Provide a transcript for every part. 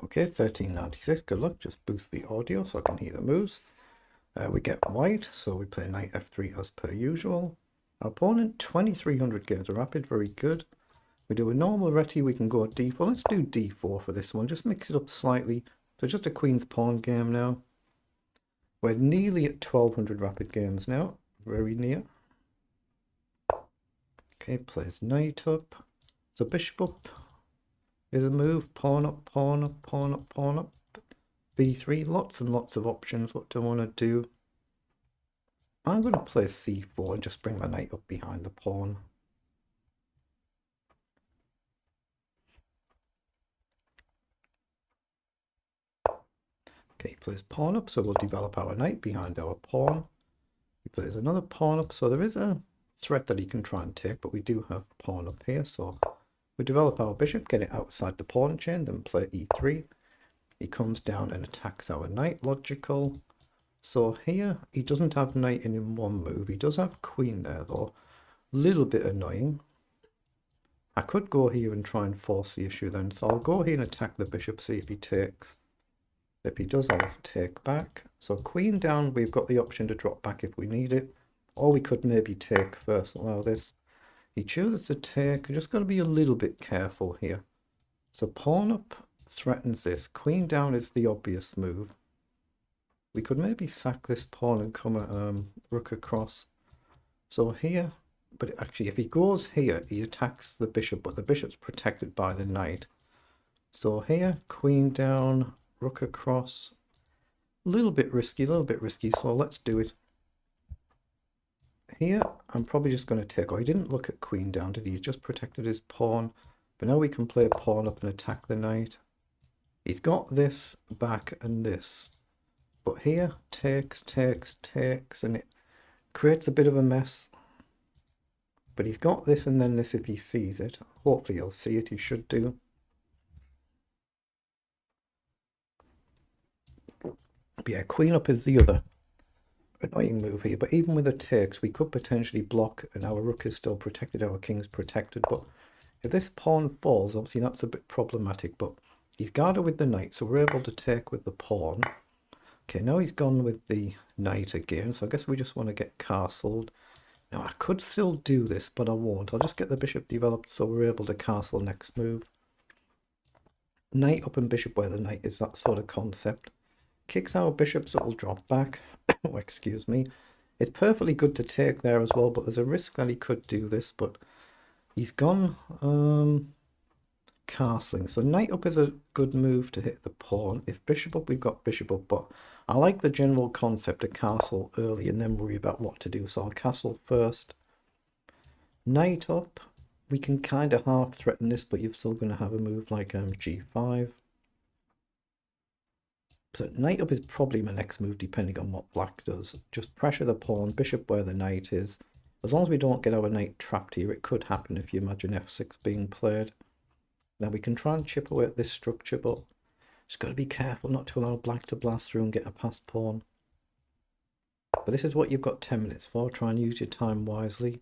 Okay, 1396, good luck. Just boost the audio so I can hear the moves. We get white, so we play knight f3 as per usual. Our opponent, 2300 games of rapid, very good. We do a normal reti, we can go d4. Let's do d4 for this one, just mix it up slightly. So just a queen's pawn game now. We're nearly at 1200 rapid games now, very near. Okay, plays knight up. So bishop up is a move, pawn up, pawn up, pawn up, pawn up. b3, lots and lots of options. What do I want to do? I'm going to play c4 and just bring my knight up behind the pawn. Okay, he plays pawn up, so we'll develop our knight behind our pawn. He plays another pawn up, so there is a threat that he can try and take, but we do have pawn up here, so we develop our bishop, get it outside the pawn chain, then play e3. He comes down and attacks our knight, logical. So here, he doesn't have knight in one move. He does have queen there, though. Little bit annoying. I could go here and try and force the issue then. So I'll go here and attack the bishop, see if he takes. If he does, I'll take back. So queen down, we've got the option to drop back if we need it. Or we could maybe take first, allow this. He chooses to take. Just got to be a little bit careful here. So pawn up threatens this. Queen down is the obvious move. We could maybe sack this pawn and come rook across. So here, but actually if he goes here, he attacks the bishop, but the bishop's protected by the knight. So here, queen down, rook across. A little bit risky, so let's do it. Here, I'm probably just going to take, oh, he didn't look at queen down, did he? He's just protected his pawn. But now we can play pawn up and attack the knight. He's got this back and this. But here, takes, and it creates a bit of a mess. But he's got this and then this if he sees it. Hopefully he'll see it, he should do. But yeah, queen up is the other annoying move here. But even with the takes, we could potentially block and our rook is still protected, our king's protected. But if this pawn falls, obviously that's a bit problematic. But he's guarded with the knight, so we're able to take with the pawn. Okay, now he's gone with the knight again, so I guess we just want to get castled. Now, I could still do this, but I won't. I'll just get the bishop developed so we're able to castle next move. Knight up and bishop where the knight is, that sort of concept. Kicks our bishop, so it will drop back. Oh, excuse me. It's perfectly good to take there as well, but there's a risk that he could do this, but he's gone castling. So knight up is a good move to hit the pawn. If bishop up, we've got bishop up, but I like the general concept to castle early and then worry about what to do. So I'll castle first. Knight up. We can kind of half threaten this, but you're still going to have a move like g5. So knight up is probably my next move depending on what black does. Just pressure the pawn, bishop where the knight is. As long as we don't get our knight trapped here, it could happen if you imagine f6 being played. Now we can try and chip away at this structure, but just got to be careful not to allow black to blast through and get a passed pawn. But this is what you've got 10 minutes for. Try and use your time wisely.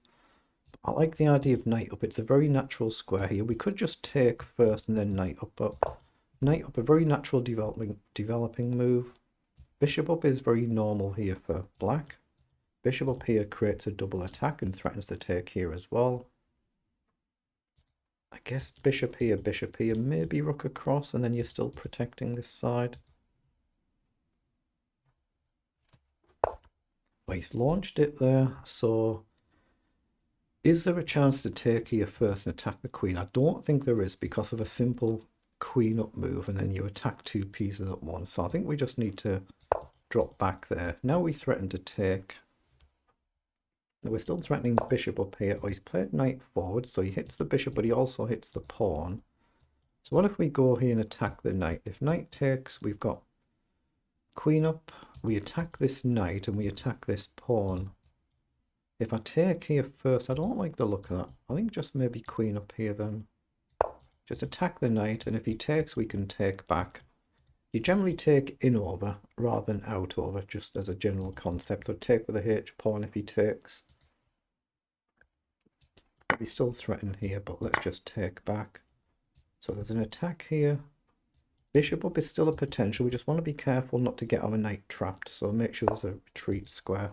I like the idea of knight up. It's a very natural square here. We could just take first and then knight up. But knight up, a very natural developing move. Bishop up is very normal here for black. Bishop up here creates a double attack and threatens to take here as well. I guess bishop here, maybe rook across, and then you're still protecting this side. Well, he's launched it there, so is there a chance to take here first and attack the queen? I don't think there is because of a simple queen up move, and then you attack two pieces at once. So I think we just need to drop back there. Now we threaten to take. We're still threatening bishop up here. Oh, he's played knight forward, so he hits the bishop, but he also hits the pawn. So what if we go here and attack the knight? If knight takes, we've got queen up. We attack this knight and we attack this pawn. If I take here first, I don't like the look of that. I think just maybe queen up here then. Just attack the knight, and if he takes, we can take back. You generally take in over rather than out over, just as a general concept. Or take with a H pawn if he takes. We still threaten here, but let's just take back. So there's an attack here. Bishop up is still a potential. We just want to be careful not to get our knight trapped. So make sure there's a retreat square.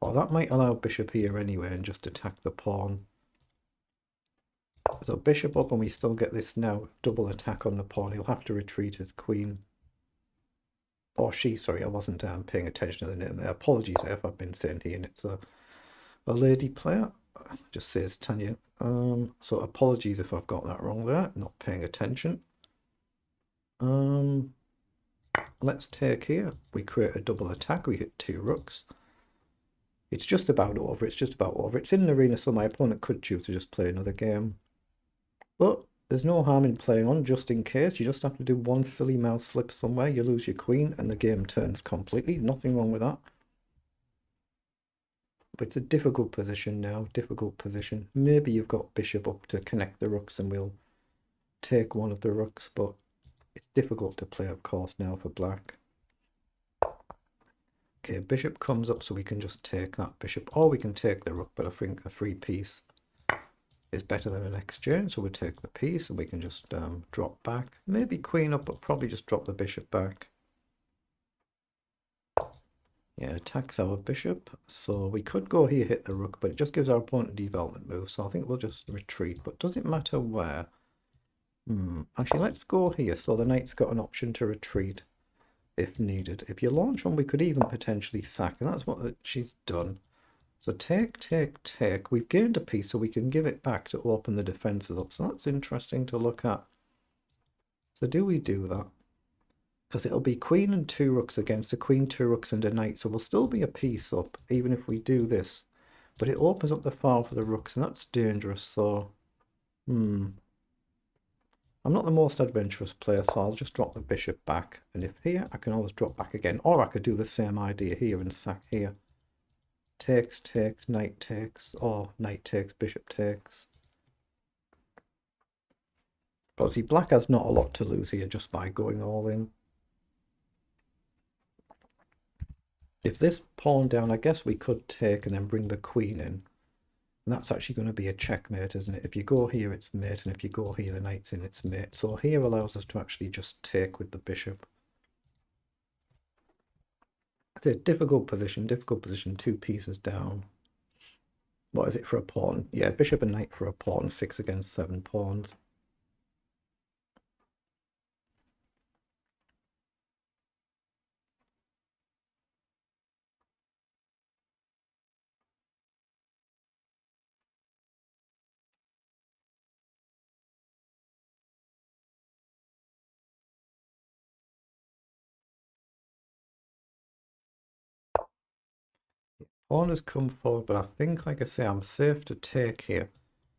Or that might allow bishop here anyway and just attack the pawn. So bishop up and we still get this now double attack on the pawn. He'll have to retreat his queen. Or she, sorry, I wasn't paying attention to the name there. Apologies if I've been saying he and it's a lady player. Just says Tanya. So apologies if I've got that wrong there. Not paying attention. Let's take here. We create a double attack. We hit 2 rooks. It's just about over. It's just about over. It's in an arena, so my opponent could choose to just play another game. But there's no harm in playing on, just in case. You just have to do one silly mouse slip somewhere. You lose your queen and the game turns completely. Nothing wrong with that. But it's a difficult position now. Difficult position. Maybe you've got bishop up to connect the rooks and we'll take one of the rooks. But it's difficult to play, of course, now for black. Okay, bishop comes up, so we can just take that bishop. Or we can take the rook, but I think a free piece is better than an exchange. So we'll take the piece and we can just drop back. Maybe queen up, but probably just drop the bishop back. Yeah, attacks our bishop. So we could go here, hit the rook, but it just gives our opponent a development move. So I think we'll just retreat. But does it matter where? Actually, let's go here. So the knight's got an option to retreat if needed. If you launch one, we could even potentially sack. And that's what she's done. So take, take, take. We've gained a piece, so we can give it back to open the defences up. So that's interesting to look at. So do we do that? Because it'll be queen and 2 rooks against a queen, 2 rooks and a knight. So we'll still be a piece up, even if we do this. But it opens up the file for the rooks, and that's dangerous. So, I'm not the most adventurous player, so I'll just drop the bishop back. And if here, I can always drop back again. Or I could do the same idea here and sack here. Takes, takes, knight takes, or knight takes, bishop takes. But see, black has not a lot to lose here just by going all in. If this pawn down, I guess we could take and then bring the queen in. And that's actually going to be a checkmate, isn't it? If you go here, it's mate, and if you go here, the knight's in, it's mate. So here allows us to actually just take with the bishop. It's a difficult position, 2 pieces down. What is it for a pawn? Yeah, bishop and knight for a pawn, 6 against 7 pawns. Pawn has come forward, but I think, like I say, I'm safe to take here.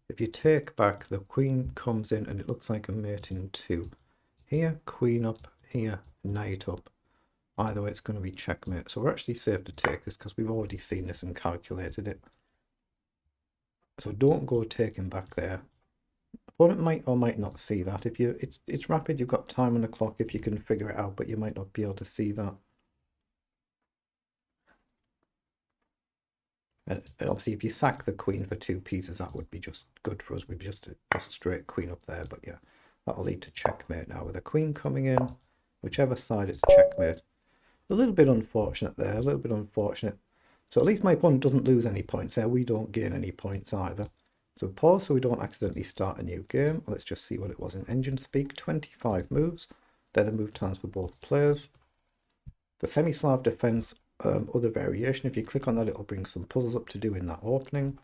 If you take back, the queen comes in and it looks like a mate in 2. Here, queen up, here, knight up. Either way, it's going to be checkmate. So we're actually safe to take this because we've already seen this and calculated it. So don't go taking back there. Opponent might or might not see that. If you, it's rapid, you've got time on the clock if you can figure it out, but you might not be able to see that. And obviously, if you sack the queen for 2 pieces, that would be just good for us. We'd be just a straight queen up there. But yeah, that'll lead to checkmate now. With a queen coming in, whichever side, it's checkmate. A little bit unfortunate there, a little bit unfortunate. So at least my opponent doesn't lose any points there. We don't gain any points either. So pause so we don't accidentally start a new game. Let's just see what it was in engine speak. 25 moves. They're the move times for both players. For semi-Slav defense, other variation, if you click on that, it'll bring some puzzles up to do in that opening.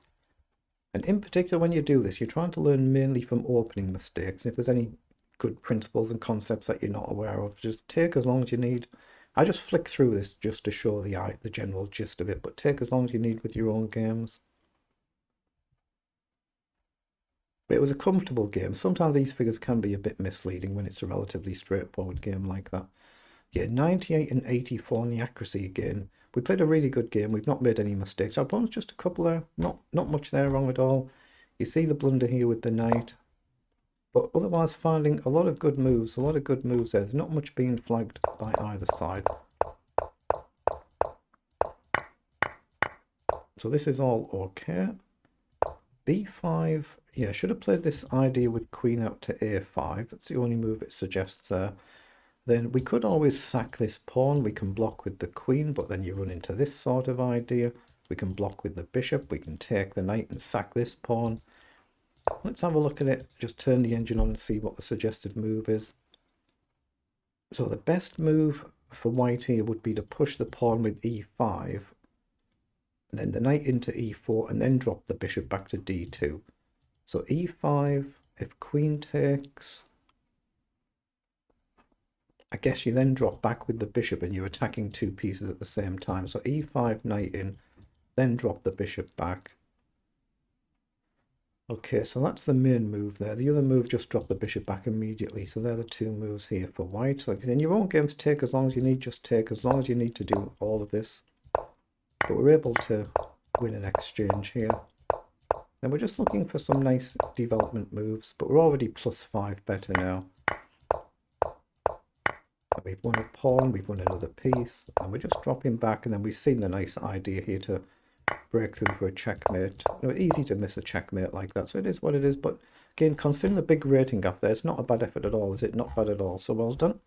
And in particular, when you do this, you're trying to learn mainly from opening mistakes. And if there's any good principles and concepts that you're not aware of, just take as long as you need. I just flick through this just to show the general gist of it, but take as long as you need with your own games. But it was a comfortable game. Sometimes these figures can be a bit misleading when it's a relatively straightforward game like that. Yeah, 98 and 84 in the accuracy again. We played a really good game. We've not made any mistakes. Our opponent's just a couple there. Not much there wrong at all. You see the blunder here with the knight. But otherwise finding a lot of good moves. A lot of good moves there. There's not much being flagged by either side. So this is all okay. B5. Yeah, should have played this idea with queen out to A5. That's the only move it suggests there. Then we could always sack this pawn. We can block with the queen, but then you run into this sort of idea. We can block with the bishop. We can take the knight and sack this pawn. Let's have a look at it. Just turn the engine on and see what the suggested move is. So the best move for white here would be to push the pawn with e5, and then the knight into e4, and then drop the bishop back to d2. So e5, if queen takes, I guess you then drop back with the bishop and you're attacking two pieces at the same time. So e5, knight in, then drop the bishop back. Okay, so that's the main move there. The other move, just drop the bishop back immediately. So they're the two moves here for white. So in your own games, take as long as you need, just take as long as you need to do all of this. But we're able to win an exchange here. And we're just looking for some nice development moves, but we're already +5 better now. And we've won a pawn, we've won another piece, and we're just dropping back, and then we've seen the nice idea here to break through for a checkmate. You know, easy to miss a checkmate like that, so it is what it is. But again, considering the big rating gap there, it's not a bad effort at all, is it? Not bad at all. So well done.